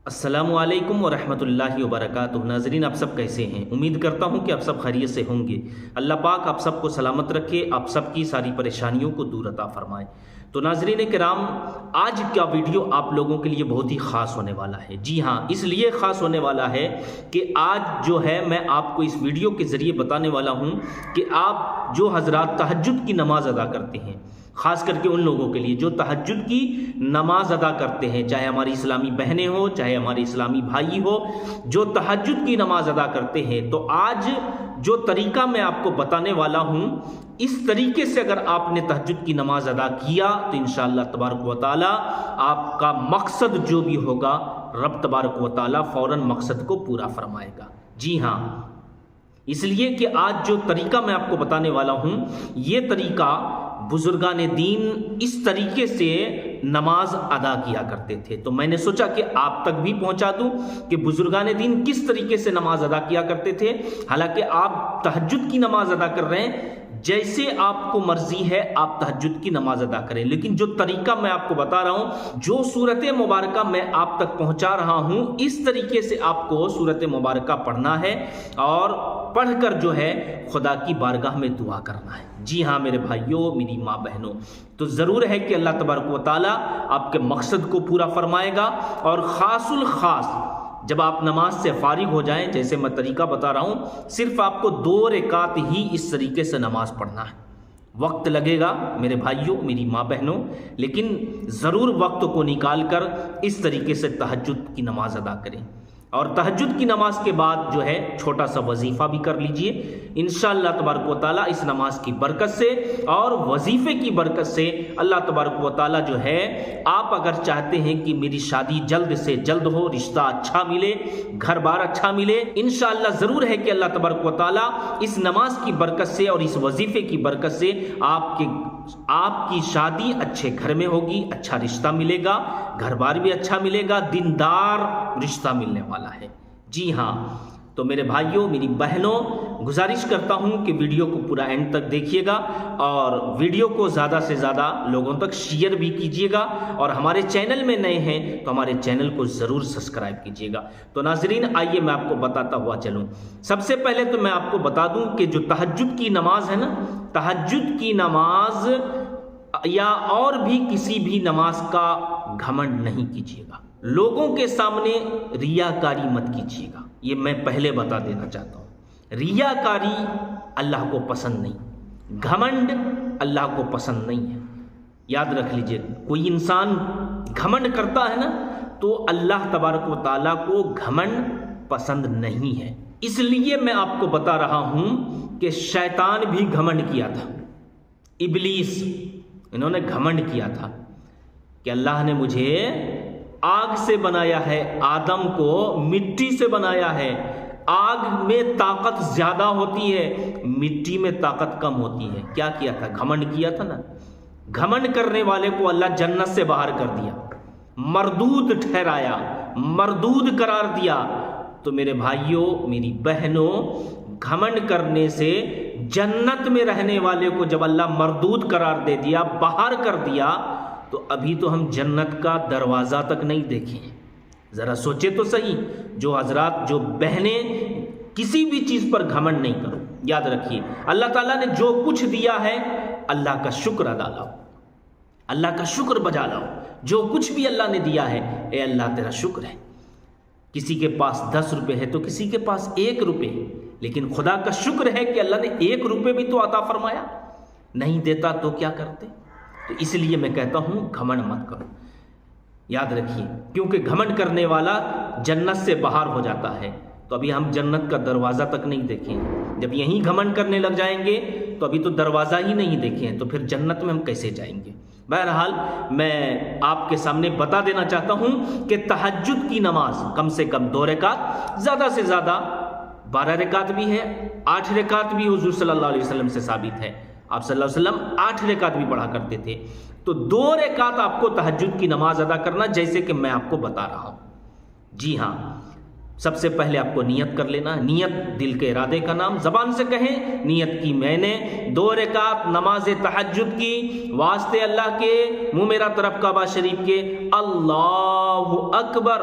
السلام علیکم ورحمۃ اللہ وبرکاتہ۔ ناظرین، آپ سب کیسے ہیں؟ امید کرتا ہوں کہ آپ سب خیریت سے ہوں گے۔ اللہ پاک آپ سب کو سلامت رکھے، آپ سب کی ساری پریشانیوں کو دور عطا فرمائے۔ تو ناظرین کرام، آج کا ویڈیو آپ لوگوں کے لیے بہت ہی خاص ہونے والا ہے۔ جی ہاں، اس لیے خاص ہونے والا ہے کہ آج جو ہے میں آپ کو اس ویڈیو کے ذریعے بتانے والا ہوں کہ آپ جو حضرات تہجد کی نماز ادا کرتے ہیں، خاص کر کے ان لوگوں کے لیے جو تہجد کی نماز ادا کرتے ہیں، چاہے ہماری اسلامی بہنیں ہو، چاہے ہمارے اسلامی بھائی ہو، جو تہجد کی نماز ادا کرتے ہیں، تو آج جو طریقہ میں آپ کو بتانے والا ہوں، اس طریقے سے اگر آپ نے تہجد کی نماز ادا کیا تو انشاءاللہ تبارک و تعالی آپ کا مقصد جو بھی ہوگا، رب تبارک و تعالی فوراً مقصد کو پورا فرمائے گا۔ جی ہاں، اس لیے کہ آج جو طریقہ میں آپ کو بتانے والا ہوں، یہ طریقہ بزرگان دین اس طریقے سے نماز ادا کیا کرتے تھے، تو میں نے سوچا کہ آپ تک بھی پہنچا دوں کہ بزرگان دین کس طریقے سے نماز ادا کیا کرتے تھے۔ حالانکہ آپ تہجد کی نماز ادا کر رہے ہیں، جیسے آپ کو مرضی ہے آپ تہجد کی نماز ادا کریں، لیکن جو طریقہ میں آپ کو بتا رہا ہوں، جو صورت مبارکہ میں آپ تک پہنچا رہا ہوں، اس طریقے سے آپ کو صورت مبارکہ پڑھنا ہے اور پڑھ کر جو ہے خدا کی بارگاہ میں دعا کرنا ہے۔ جی ہاں میرے بھائیوں، میری ماں بہنوں، تو ضرور ہے کہ اللہ تبارک و تعالی آپ کے مقصد کو پورا فرمائے گا۔ اور خاص الخاص جب آپ نماز سے فارغ ہو جائیں، جیسے میں طریقہ بتا رہا ہوں، صرف آپ کو 2 رکعت ہی اس طریقے سے نماز پڑھنا ہے۔ وقت لگے گا میرے بھائیوں، میری ماں بہنوں، لیکن ضرور وقت کو نکال کر اس طریقے سے تہجد کی نماز ادا کریں۔ اور تہجد کی نماز کے بعد جو ہے چھوٹا سا وظیفہ بھی کر لیجئے، انشاءاللہ تبارک و تعالی اس نماز کی برکت سے اور وظیفے کی برکت سے اللہ تبارک و تعالی جو ہے، آپ اگر چاہتے ہیں کہ میری شادی جلد سے جلد ہو، رشتہ اچھا ملے، گھر بار اچھا ملے، انشاءاللہ ضرور ہے کہ اللہ تبارک و تعالی اس نماز کی برکت سے اور اس وظیفے کی برکت سے آپ کی شادی اچھے گھر میں ہوگی، اچھا رشتہ ملے گا، گھر بار بھی اچھا ملے گا، دیندار رشتہ ملنے والا ہے۔ جی ہاں، تو میرے بھائیوں، میری بہنوں، گزارش کرتا ہوں کہ ویڈیو کو پورا اینڈ تک دیکھیے گا اور ویڈیو کو زیادہ سے زیادہ لوگوں تک شیئر بھی کیجیے گا، اور ہمارے چینل میں نئے ہیں تو ہمارے چینل کو ضرور سبسکرائب کیجیے گا۔ تو ناظرین، آئیے میں آپ کو بتاتا ہوا چلوں۔ سب سے پہلے تو میں آپ کو بتا دوں کہ جو تہجد کی نماز ہے نا، تہجد کی نماز یا اور بھی کسی بھی نماز کا گھمنڈ نہیں کیجیے گا، لوگوں کے سامنے ریاکاری مت کیجیے گا، یہ میں پہلے بتا دینا چاہتا ہوں۔ ریاکاری اللہ کو پسند نہیں، گھمنڈ اللہ کو پسند نہیں ہے۔ یاد رکھ لیجئے، کوئی انسان گھمنڈ کرتا ہے نا، تو اللہ تبارک و تعالیٰ کو گھمنڈ پسند نہیں ہے۔ اس لیے میں آپ کو بتا رہا ہوں کہ شیطان بھی گھمنڈ کیا تھا، ابلیس، انہوں نے گھمنڈ کیا تھا کہ اللہ نے مجھے آگ سے بنایا ہے، آدم کو مٹی سے بنایا ہے، آگ میں طاقت زیادہ ہوتی ہے، مٹی میں طاقت کم ہوتی ہے۔ کیا کیا تھا؟ گھمنڈ کیا تھا نا۔ گھمنڈ کرنے والے کو اللہ جنت سے باہر کر دیا، مردود ٹھہرایا، مردود قرار دیا۔ تو میرے بھائیوں، میری بہنوں، گھمنڈ کرنے سے جنت میں رہنے والے کو جب اللہ مردود قرار دے دیا، باہر کر دیا، تو ابھی تو ہم جنت کا دروازہ تک نہیں دیکھیں۔ ذرا سوچے تو صحیح، جو حضرات، جو بہنیں، کسی بھی چیز پر گھمنڈ نہیں کرو۔ یاد رکھیے، اللہ تعالیٰ نے جو کچھ دیا ہے، اللہ کا شکر ادا لاؤ، اللہ کا شکر بجا لاؤ۔ جو کچھ بھی اللہ نے دیا ہے، اے اللہ تیرا شکر ہے۔ کسی کے پاس 10 روپے ہے تو کسی کے پاس 1 روپے، لیکن خدا کا شکر ہے کہ اللہ نے 1 روپے بھی تو عطا فرمایا، نہیں دیتا تو کیا کرتے؟ تو اس لیے میں کہتا ہوں گھمنڈ مت کرو۔ یاد رکھیے، کیونکہ گھمنڈ کرنے والا جنت سے باہر ہو جاتا ہے۔ تو ابھی ہم جنت کا دروازہ تک نہیں دیکھیں، جب یہیں گھمنڈ کرنے لگ جائیں گے تو ابھی تو دروازہ ہی نہیں دیکھیں، تو پھر جنت میں ہم کیسے جائیں گے؟ بہرحال میں آپ کے سامنے بتا دینا چاہتا ہوں کہ تہجد کی نماز کم سے کم 2 رکعت، زیادہ سے زیادہ 12 رکعت بھی ہے، 8 رکعت بھی حضور صلی اللہ علیہ وسلم سے ثابت ہے۔ آپ صلی اللہ علیہ وسلم 8 رکعت بھی پڑھا کرتے تھے۔ تو 2 رکعت آپ کو تہجد کی نماز ادا کرنا، جیسے کہ میں آپ کو بتا رہا ہوں۔ جی ہاں، سب سے پہلے آپ کو نیت کر لینا ہے۔ نیت دل کے ارادے کا نام، زبان سے کہیں نیت کی میں نے 2 رکعت نماز تہجد کی واسطے اللہ کے، منہ میرا طرف کعبہ شریف کے، اللہ اکبر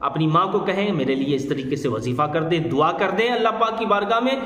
اپنی ماں کو کہیں میرے لیے اس طریقے سے وظیفہ کر دیں، دعا کر دیں اللہ پاک کی بارگاہ میں.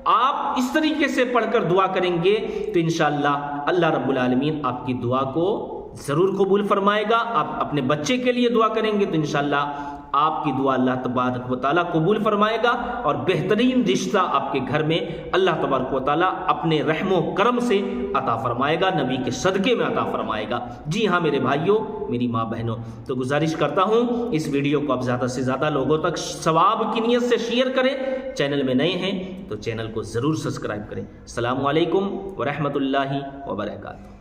آپ اس طریقے سے پڑھ کر دعا کریں گے تو انشاءاللہ اللہ رب العالمین آپ کی دعا کو ضرور قبول فرمائے گا. آپ اپنے بچے کے لیے دعا کریں گے تو انشاءاللہ آپ کی دعا اللہ تبارک و تعالیٰ قبول فرمائے گا، اور بہترین رشتہ آپ کے گھر میں اللہ تبارک و تعالیٰ اپنے رحم و کرم سے عطا فرمائے گا، نبی کے صدقے میں عطا فرمائے گا. جی ہاں میرے بھائیوں، میری ماں بہنوں، تو گزارش کرتا ہوں اس ویڈیو کو آپ زیادہ سے زیادہ لوگوں تک ثواب کی نیت سے شیئر کریں. چینل میں نئے ہیں تو چینل کو ضرور سبسکرائب کریں. السلام علیکم ورحمۃ اللہ وبرکاتہ.